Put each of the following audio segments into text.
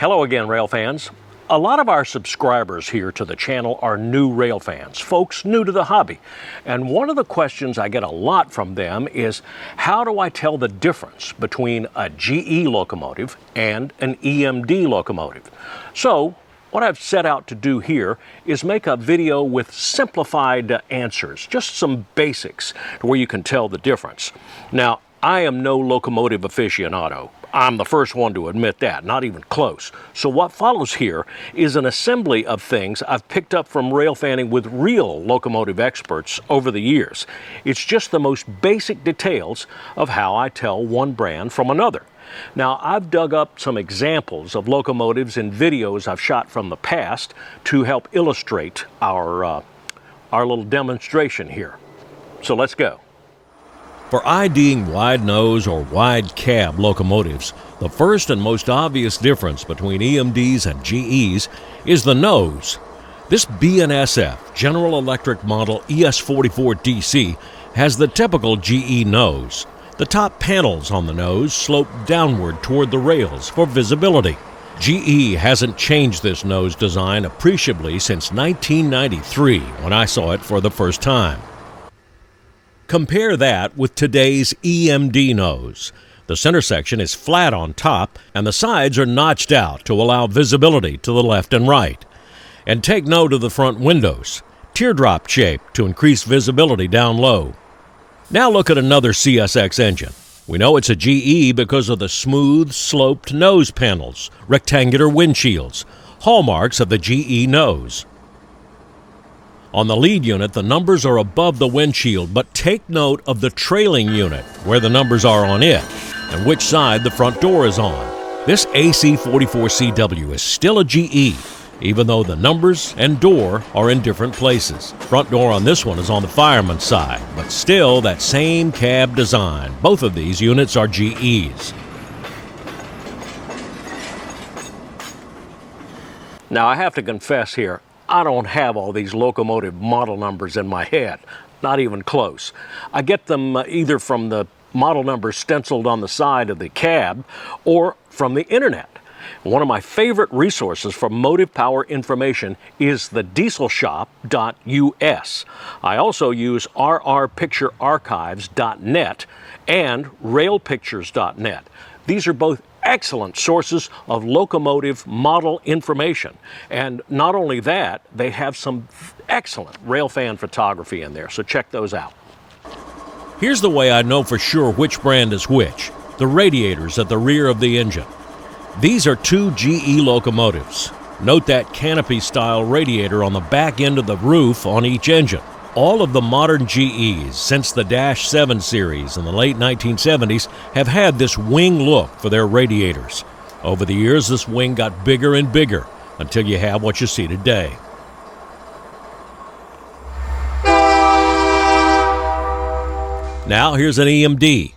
Hello again, rail fans. A lot of our subscribers here to the channel are new rail fans, folks new to the hobby. And one of the questions I get a lot from them is, how do I tell the difference between a GE locomotive and an EMD locomotive? So, what I've set out to do here is make a video with simplified answers, just some basics where you can tell the difference. Now, I am no locomotive aficionado. I'm the first one to admit that, not even close. So what follows here is an assembly of things I've picked up from rail fanning with real locomotive experts over the years. It's just the most basic details of how I tell one brand from another. Now, I've dug up some examples of locomotives in videos I've shot from the past to help illustrate our little demonstration here. So let's go. For IDing wide nose or wide cab locomotives, the first and most obvious difference between EMDs and GEs is the nose. This BNSF General Electric model ES44DC has the typical GE nose. The top panels on the nose slope downward toward the rails for visibility. GE hasn't changed this nose design appreciably since 1993, when I saw it for the first time. Compare that with today's EMD nose. The center section is flat on top and the sides are notched out to allow visibility to the left and right. And take note of the front windows, teardrop shape to increase visibility down low. Now look at another CSX engine. We know it's a GE because of the smooth, sloped nose panels, rectangular windshields, hallmarks of the GE nose. On the lead unit, the numbers are above the windshield, but take note of the trailing unit, where the numbers are on it, and which side the front door is on. This AC44CW is still a GE, even though the numbers and door are in different places. Front door on this one is on the fireman's side, but still that same cab design. Both of these units are GEs. Now, I have to confess here, I don't have all these locomotive model numbers in my head, not even close. I get them either from the model numbers stenciled on the side of the cab or from the internet. One of my favorite resources for motive power information is the dieselshop.us. I also use rrpicturearchives.net and railpictures.net. These are both excellent sources of locomotive model information. And not only that, they have some excellent railfan photography in there, so check those out. Here's the way I know for sure which brand is which: the radiators at the rear of the engine. These are two GE locomotives. Note that canopy-style radiator on the back end of the roof on each engine. All of the modern GEs since the Dash 7 series in the late 1970s have had this wing look for their radiators. Over the years, this wing got bigger and bigger until you have what you see today. Now here's an EMD.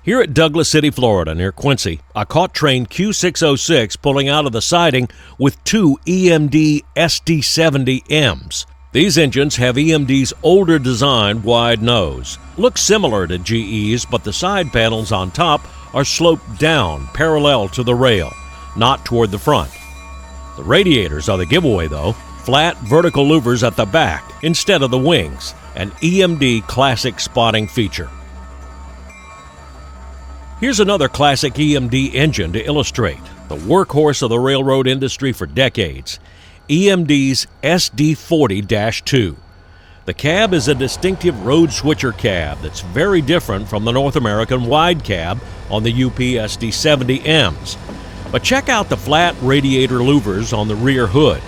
Here at Douglas City, Florida, near Quincy, I caught train Q606 pulling out of the siding with two EMD SD70Ms. These engines have EMD's older design wide nose. Look similar to GE's, but the side panels on top are sloped down parallel to the rail, not toward the front. The radiators are the giveaway though. Flat vertical louvers at the back instead of the wings, an EMD classic spotting feature. Here's another classic EMD engine to illustrate, the workhorse of the railroad industry for decades. EMD's SD40-2. The cab is a distinctive road switcher cab that's very different from the North American wide cab on the UP SD70Ms. But check out the flat radiator louvers on the rear hood.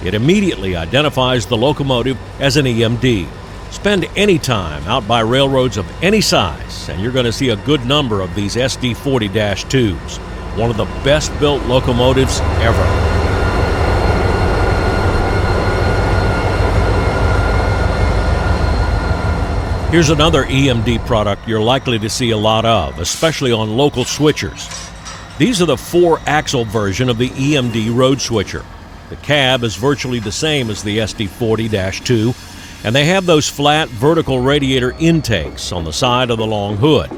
It immediately identifies the locomotive as an EMD. Spend any time out by railroads of any size, and you're going to see a good number of these SD40-2s. One of the best built locomotives ever. Here's another EMD product you're likely to see a lot of, especially on local switchers. These are the 4-axle version of the EMD road switcher. The cab is virtually the same as the SD40-2, and they have those flat vertical radiator intakes on the side of the long hood.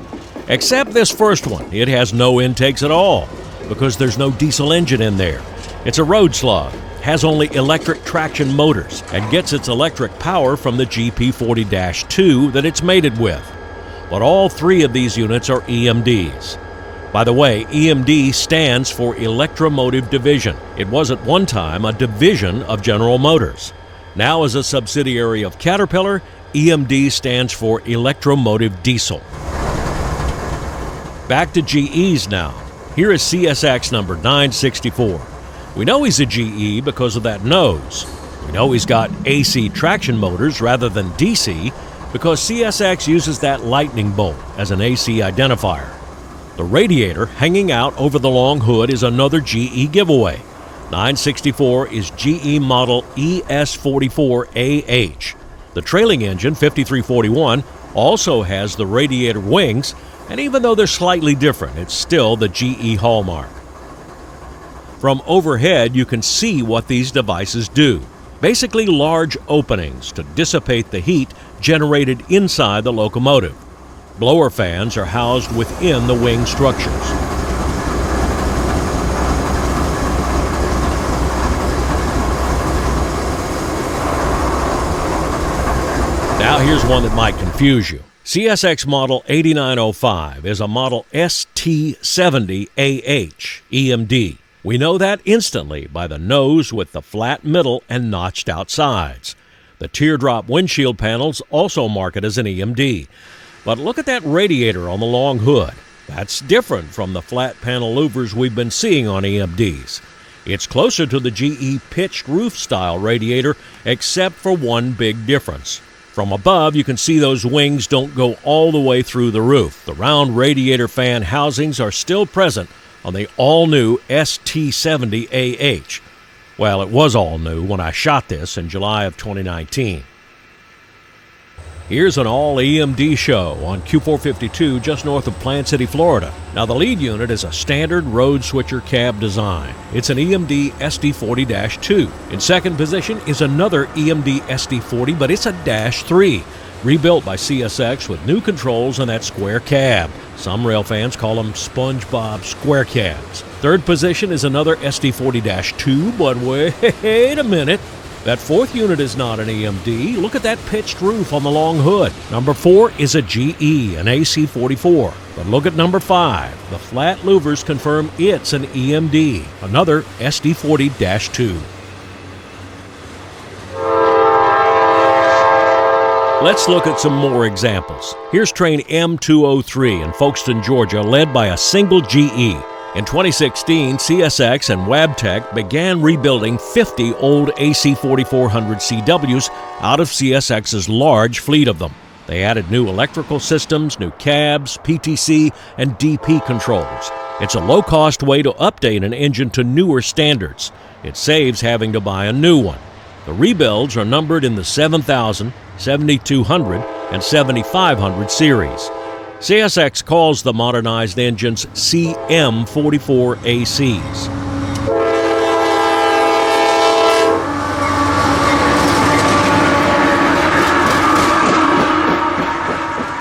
Except this first one, it has no intakes at all. because there's no diesel engine in there. It's a road slug, has only electric traction motors, and gets its electric power from the GP40-2 that it's mated with. But all three of these units are EMDs. By the way, EMD stands for Electromotive Division. It was at one time a division of General Motors. Now, as a subsidiary of Caterpillar, EMD stands for Electromotive Diesel. Back to GEs now. Here is CSX number 964. We know he's a GE because of that nose. We know he's got AC traction motors rather than DC because CSX uses that lightning bolt as an AC identifier. The radiator hanging out over the long hood is another GE giveaway. 964 is GE model ES44AH. The trailing engine, 5341, also has the radiator wings, and even though they're slightly different, it's still the GE hallmark. From overhead, you can see what these devices do. Basically large openings to dissipate the heat generated inside the locomotive. Blower fans are housed within the wing structures. Now here's one that might confuse you. CSX model 8905 is a model ST70AH EMD. We know that instantly by the nose with the flat middle and notched out sides. The teardrop windshield panels also mark it as an EMD. But look at that radiator on the long hood. That's different from the flat panel louvers we've been seeing on EMDs. It's closer to the GE pitched roof style radiator, except for one big difference. From above, you can see those wings don't go all the way through the roof. The round radiator fan housings are still present on the all-new ST70AH. Well, it was all new when I shot this in July of 2019. Here's an all-EMD show on Q452 just north of Plant City, Florida. Now, the lead unit is a standard road switcher cab design. It's an EMD SD40-2. In second position is another EMD SD40, but it's a Dash 3, rebuilt by CSX with new controls and that square cab. Some rail fans call them SpongeBob square cabs. Third position is another SD40-2, but wait a minute. That fourth unit is not an EMD. Look at that pitched roof on the long hood. Number 4 is a GE, an AC44. But look at number 5. The flat louvers confirm it's an EMD, another SD40-2. Let's look at some more examples. Here's train M203 in Folkestone, Georgia, led by a single GE. In 2016, CSX and Wabtec began rebuilding 50 old AC 4400 CWs out of CSX's large fleet of them. They added new electrical systems, new cabs, PTC, and DP controls. It's a low-cost way to update an engine to newer standards. It saves having to buy a new one. The rebuilds are numbered in the 7000, 7200, and 7500 series. CSX calls the modernized engines CM44ACs.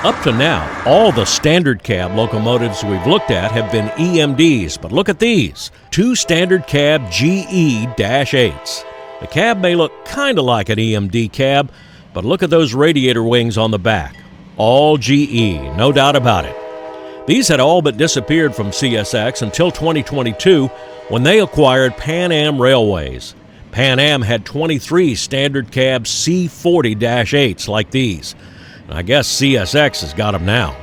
Up to now, all the standard cab locomotives we've looked at have been EMDs, but look at these, 2 standard cab GE-8s. The cab may look kind of like an EMD cab, but look at those radiator wings on the back. All GE, no doubt about it. These had all but disappeared from CSX until 2022 when they acquired Pan Am Railways. Pan Am had 23 standard cab C40-8s like these. And I guess CSX has got them now.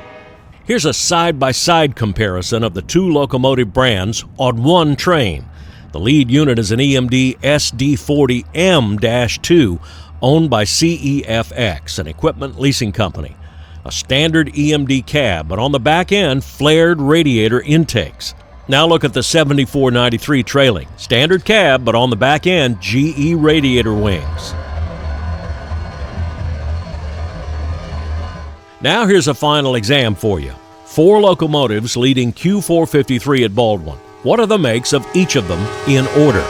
Here's a side-by-side comparison of the 2 locomotive brands on one train. The lead unit is an EMD SD40M-2 owned by CEFX, an equipment leasing company. A standard EMD cab, but on the back end, flared radiator intakes. Now look at the 7493 trailing. Standard cab, but on the back end, GE radiator wings. Now here's a final exam for you. 4 locomotives leading Q453 at Baldwin. What are the makes of each of them in order?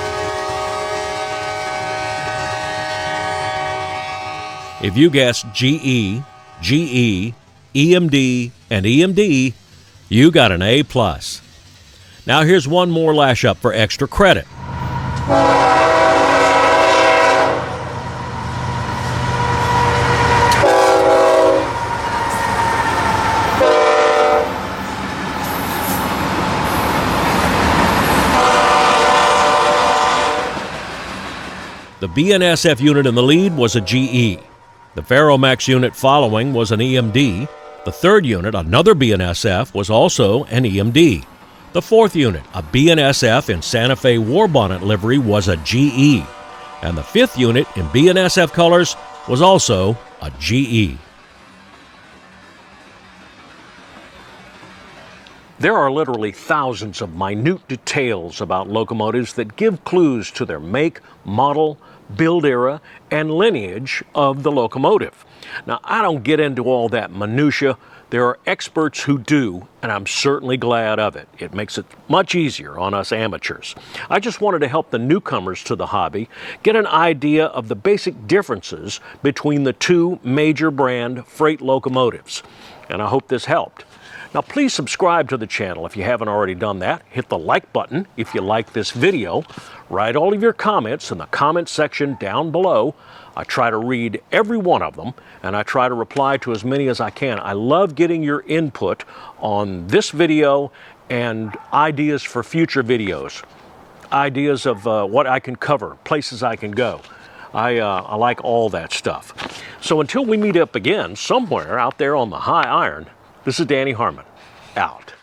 If you guessed GE, GE, EMD, and EMD, you got an A+. Now here's one more lash up for extra credit. The BNSF unit in the lead was a GE. The Ferromax unit following was an EMD. The third unit, another BNSF, was also an EMD. The fourth unit, a BNSF in Santa Fe War Bonnet livery, was a GE. And the fifth unit in BNSF colors was also a GE. There are literally thousands of minute details about locomotives that give clues to their make, model, build era, and lineage of the locomotive. Now, I don't get into all that minutia. There are experts who do, and I'm certainly glad of it. It makes it much easier on us amateurs. I just wanted to help the newcomers to the hobby get an idea of the basic differences between the two major brand freight locomotives, and I hope this helped. Now, please subscribe to the channel if you haven't already done that. Hit the like button if you like this video. Write all of your comments in the comment section down below. I try to read every one of them, and I try to reply to as many as I can. I love getting your input on this video and ideas for future videos, ideas of what I can cover, places I can go. I like all that stuff. So until we meet up again somewhere out there on the high iron, this is Danny Harmon, out.